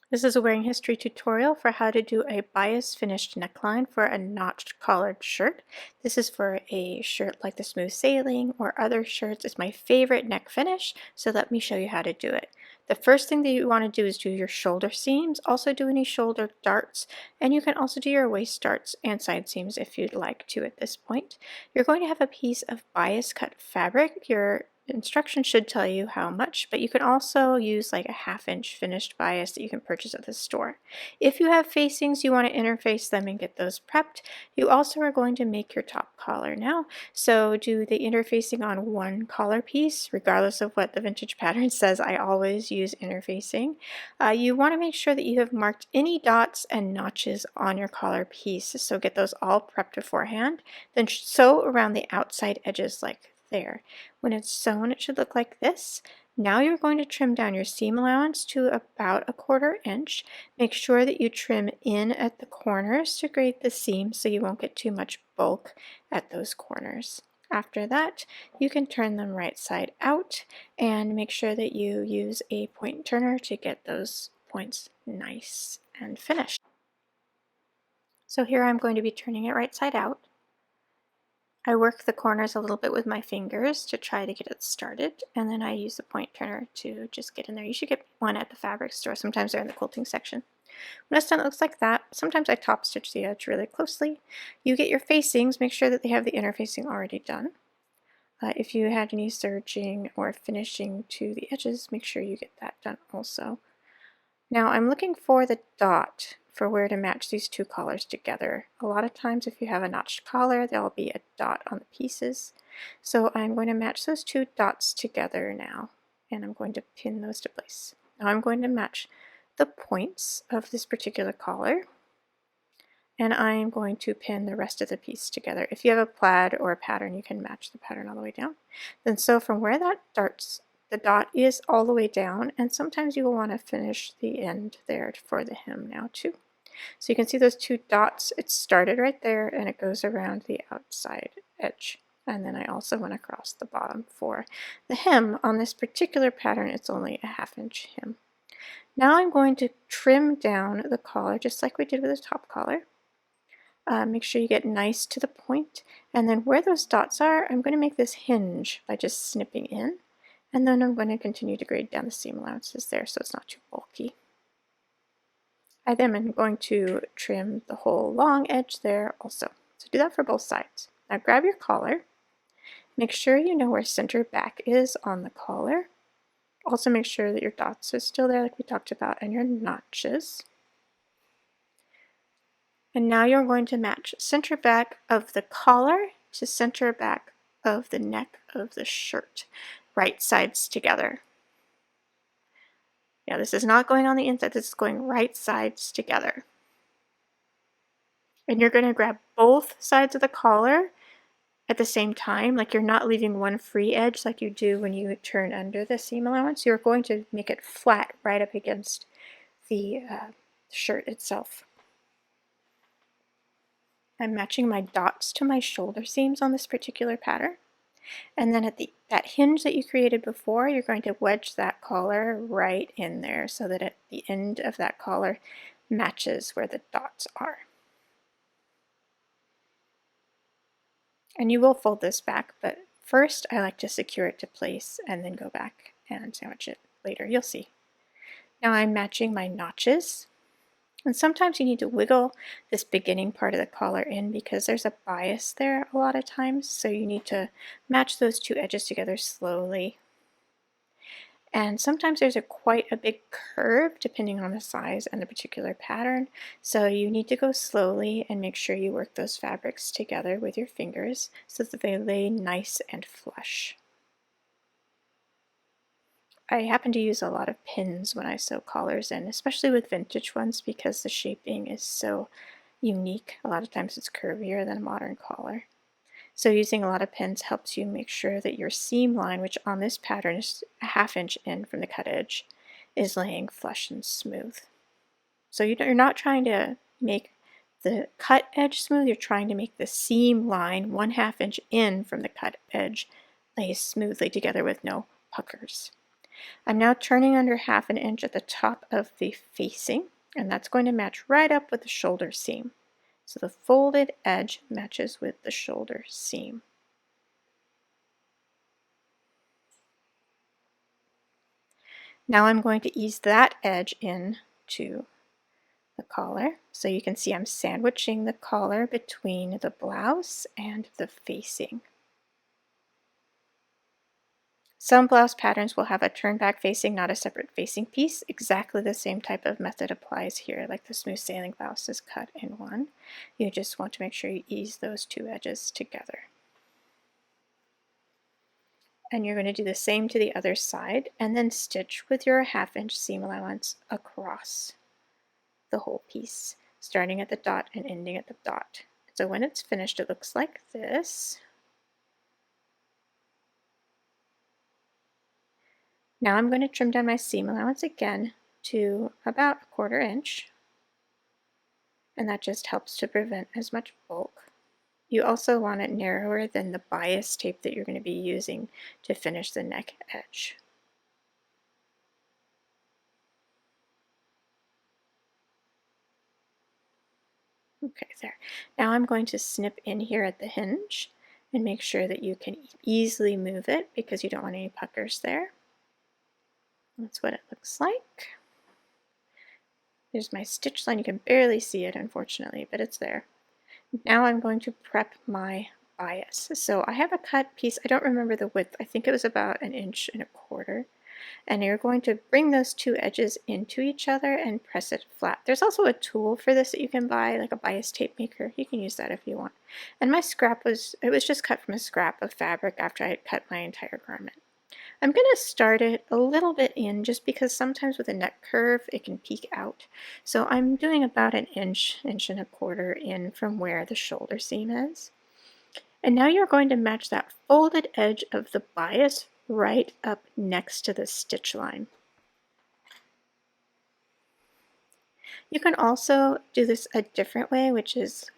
This is a wearing history tutorial for how to do a bias finished neckline for a notched collared shirt. This is for a shirt like the Smooth Sailing or other shirts. It's my favorite neck finish, so let me show you how to do it. The first thing that you want to do is do your shoulder seams, also do any shoulder darts, and you can also do your waist darts and side seams if you'd like to at this point. You're going to have a piece of bias cut fabric. Your instructions should tell you how much, but you can also use like a 1/2 inch finished bias that you can purchase at the store. If you have facings, you want to interface them and get those prepped. You also are going to make your top collar now, so do the interfacing on one collar piece, regardless of what the vintage pattern says. I always use interfacing. You want to make sure that you have marked any dots and notches on your collar piece, so get those all prepped beforehand. Then sew around the outside edges like there. When it's sewn, it should look like this. Now you're going to trim down your seam allowance to about 1/4 inch. Make sure that you trim in at the corners to grade the seam so you won't get too much bulk at those corners. After that, you can turn them right side out and make sure that you use a point turner to get those points nice and finished. So here I'm going to be turning it right side out. I work the corners a little bit with my fingers to try to get it started, and then I use the point turner to just get in there. You should get one at the fabric store. Sometimes they're in the quilting section. When it's done, it looks like that. Sometimes I top stitch the edge really closely. You get your facings, make sure that they have the interfacing already done. If you had any serging or finishing to the edges, make sure you get that done also. Now I'm looking for the dot for where to match these two collars together. A lot of times if you have a notched collar, there'll be a dot on the pieces. So I'm going to match those two dots together now, and I'm going to pin those to place. Now I'm going to match the points of this particular collar, and I'm going to pin the rest of the piece together. If you have a plaid or a pattern, you can match the pattern all the way down. Then so from where that darts, the dot is all the way down, and sometimes you will want to finish the end there for the hem now too. So you can see those two dots, it started right there and it goes around the outside edge. And then I also went across the bottom for the hem. On this particular pattern, it's only a 1/2 inch hem. Now I'm going to trim down the collar just like we did with the top collar. Make sure you get nice to the point, and then where those dots are, I'm going to make this hinge by just snipping in, and then I'm going to continue to grade down the seam allowances there so it's not too bulky. I then am going to trim the whole long edge there also. So do that for both sides. Now grab your collar. Make sure you know where center back is on the collar. Also make sure that your dots are still there like we talked about, and your notches. And now you're going to match center back of the collar to center back of the neck of the shirt, right sides together. Yeah, this is not going on the inside, this is going right sides together. And you're going to grab both sides of the collar at the same time, like you're not leaving one free edge like you do when you turn under the seam allowance. You're going to make it flat right up against the shirt itself. I'm matching my dots to my shoulder seams on this particular pattern. And then at that hinge that you created before, you're going to wedge that collar right in there so that at the end of that collar matches where the dots are. And you will fold this back, but first I like to secure it to place and then go back and sandwich it later. You'll see. Now I'm matching my notches. And sometimes you need to wiggle this beginning part of the collar in because there's a bias there a lot of times, so you need to match those two edges together slowly. And sometimes there's quite a big curve depending on the size and the particular pattern, so you need to go slowly and make sure you work those fabrics together with your fingers so that they lay nice and flush. I happen to use a lot of pins when I sew collars in, especially with vintage ones because the shaping is so unique. A lot of times it's curvier than a modern collar. So using a lot of pins helps you make sure that your seam line, which on this pattern is a 1/2 inch in from the cut edge, is laying flush and smooth. So you're not trying to make the cut edge smooth, you're trying to make the seam line 1/2 inch in from the cut edge lay smoothly together with no puckers. I'm now turning under 1/2 inch at the top of the facing, and that's going to match right up with the shoulder seam. So the folded edge matches with the shoulder seam. Now I'm going to ease that edge in to the collar. So you can see I'm sandwiching the collar between the blouse and the facing. Some blouse patterns will have a turn back facing, not a separate facing piece. Exactly the same type of method applies here, like the smooth sailing blouse is cut in one. You just want to make sure you ease those two edges together. And you're going to do the same to the other side, and then stitch with your 1/2 inch seam allowance across the whole piece, starting at the dot and ending at the dot. So when it's finished, it looks like this. Now I'm going to trim down my seam allowance again to about 1/4 inch, and that just helps to prevent as much bulk. You also want it narrower than the bias tape that you're going to be using to finish the neck edge. Okay, there. Now I'm going to snip in here at the hinge and make sure that you can easily move it because you don't want any puckers there. That's what it looks like. There's my stitch line. You can barely see it, unfortunately, but it's there. Now I'm going to prep my bias. So I have a cut piece. I don't remember the width. I think it was about 1 1/4 inches. And you're going to bring those two edges into each other and press it flat. There's also a tool for this that you can buy, like a bias tape maker. You can use that if you want. And my scrap was just cut from a scrap of fabric after I had cut my entire garment. I'm going to start it a little bit in just because sometimes with a neck curve it can peek out. So I'm doing about 1 inch, 1 1/4 inches in from where the shoulder seam is. And now you're going to match that folded edge of the bias right up next to the stitch line. You can also do this a different way, which is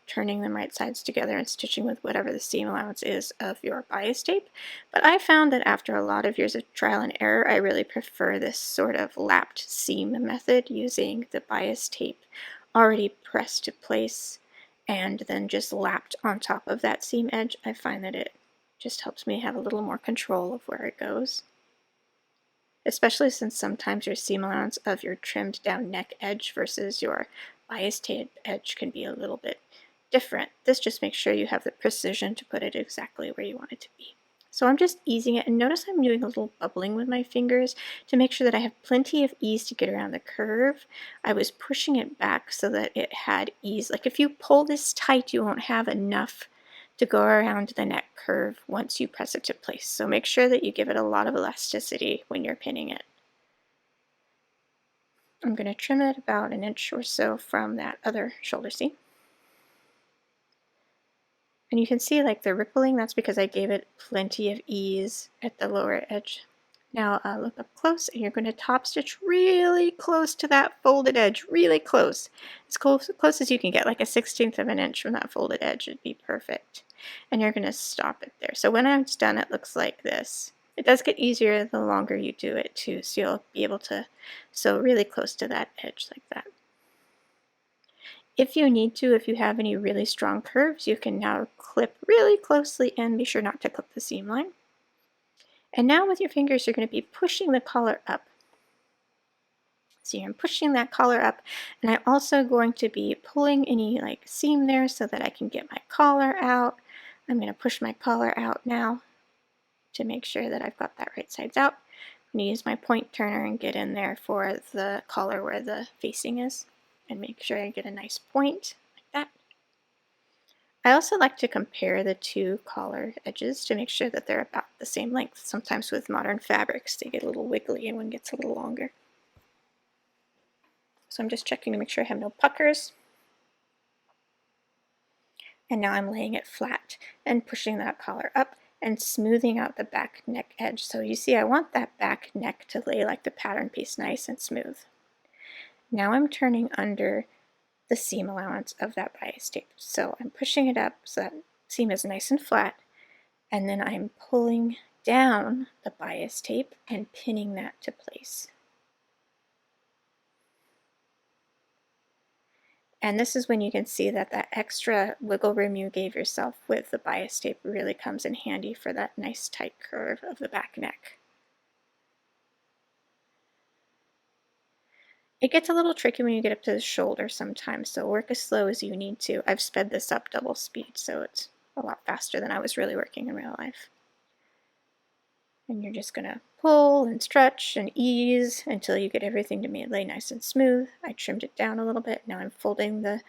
turning them right sides together and stitching with whatever the seam allowance is of your bias tape. But I found that after a lot of years of trial and error, I really prefer this sort of lapped seam method using the bias tape already pressed to place and then just lapped on top of that seam edge. I find that it just helps me have a little more control of where it goes. Especially since sometimes your seam allowance of your trimmed down neck edge versus your bias tape edge can be a little bit different. This just makes sure you have the precision to put it exactly where you want it to be. So I'm just easing it, and notice I'm doing a little bubbling with my fingers to make sure that I have plenty of ease to get around the curve. I was pushing it back so that it had ease. Like if you pull this tight, you won't have enough to go around the neck curve once you press it to place. So make sure that you give it a lot of elasticity when you're pinning it. I'm going to trim it about 1 inch or so from that other shoulder seam. And you can see like the rippling, that's because I gave it plenty of ease at the lower edge. Now look up close, and you're going to top stitch really close to that folded edge, really close. As close as you can get, like a 1/16 of an inch from that folded edge would be perfect. And you're going to stop it there. So when it's done, it looks like this. It does get easier the longer you do it too, so you'll be able to sew really close to that edge like that. If you need to, if you have any really strong curves, you can now clip really closely and be sure not to clip the seam line. And now with your fingers, you're going to be pushing the collar up. See, I'm pushing that collar up, and I'm also going to be pulling any like seam there so that I can get my collar out. I'm going to push my collar out now to make sure that I've got that right sides out. I'm going to use my point turner and get in there for the collar where the facing is and make sure I get a nice point like that. I also like to compare the two collar edges to make sure that they're about the same length. Sometimes with modern fabrics they get a little wiggly and one gets a little longer. So I'm just checking to make sure I have no puckers. And now I'm laying it flat and pushing that collar up and smoothing out the back neck edge. So you see I want that back neck to lay like the pattern piece nice and smooth. Now I'm turning under the seam allowance of that bias tape. So I'm pushing it up so that seam is nice and flat, and then I'm pulling down the bias tape and pinning that to place. And this is when you can see that that extra wiggle room you gave yourself with the bias tape really comes in handy for that nice tight curve of the back neck. It gets a little tricky when you get up to the shoulder sometimes, so work as slow as you need to. I've sped this up double speed, so it's a lot faster than I was really working in real life. And you're just gonna pull and stretch and ease until you get everything to lay nice and smooth. I trimmed it down a little bit. Now I'm folding the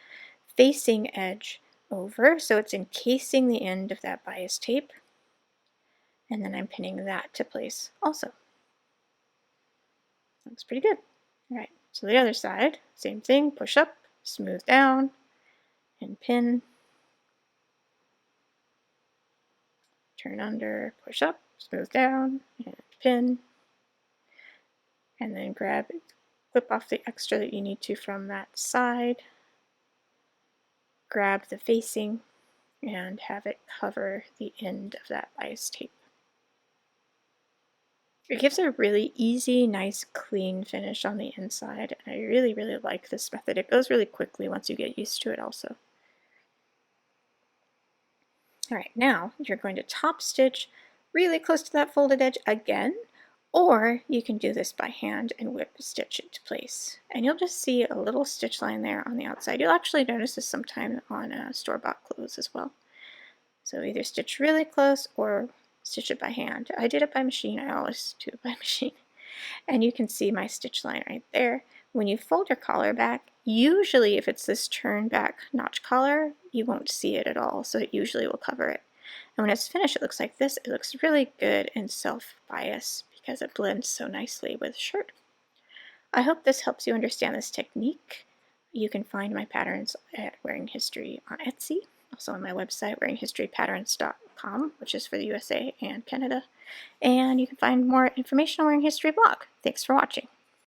facing edge over, so it's encasing the end of that bias tape. And then I'm pinning that to place also. Looks pretty good. All right, so the other side, same thing, push up, smooth down, and pin. Turn under, push up, smooth down, and pin. And then grab it, clip off the extra that you need to from that side. Grab the facing and have it cover the end of that bias tape. It gives a really easy, nice, clean finish on the inside. And I really, really like this method. It goes really quickly once you get used to it also. All right, now you're going to top stitch really close to that folded edge again, or you can do this by hand and whip stitch it to place. And you'll just see a little stitch line there on the outside. You'll actually notice this sometime on store-bought clothes as well. So either stitch really close or stitch it by hand. I did it by machine. I always do it by machine. And you can see my stitch line right there. When you fold your collar back, usually if it's this turn back notch collar, you won't see it at all, so it usually will cover it. And when it's finished, it looks like this. It looks really good in self-bias because it blends so nicely with the shirt. I hope this helps you understand this technique. You can find my patterns at Wearing History on Etsy, also on my website, wearinghistorypatterns.com, which is for the USA and Canada. And you can find more information on Wearing History blog. Thanks for watching.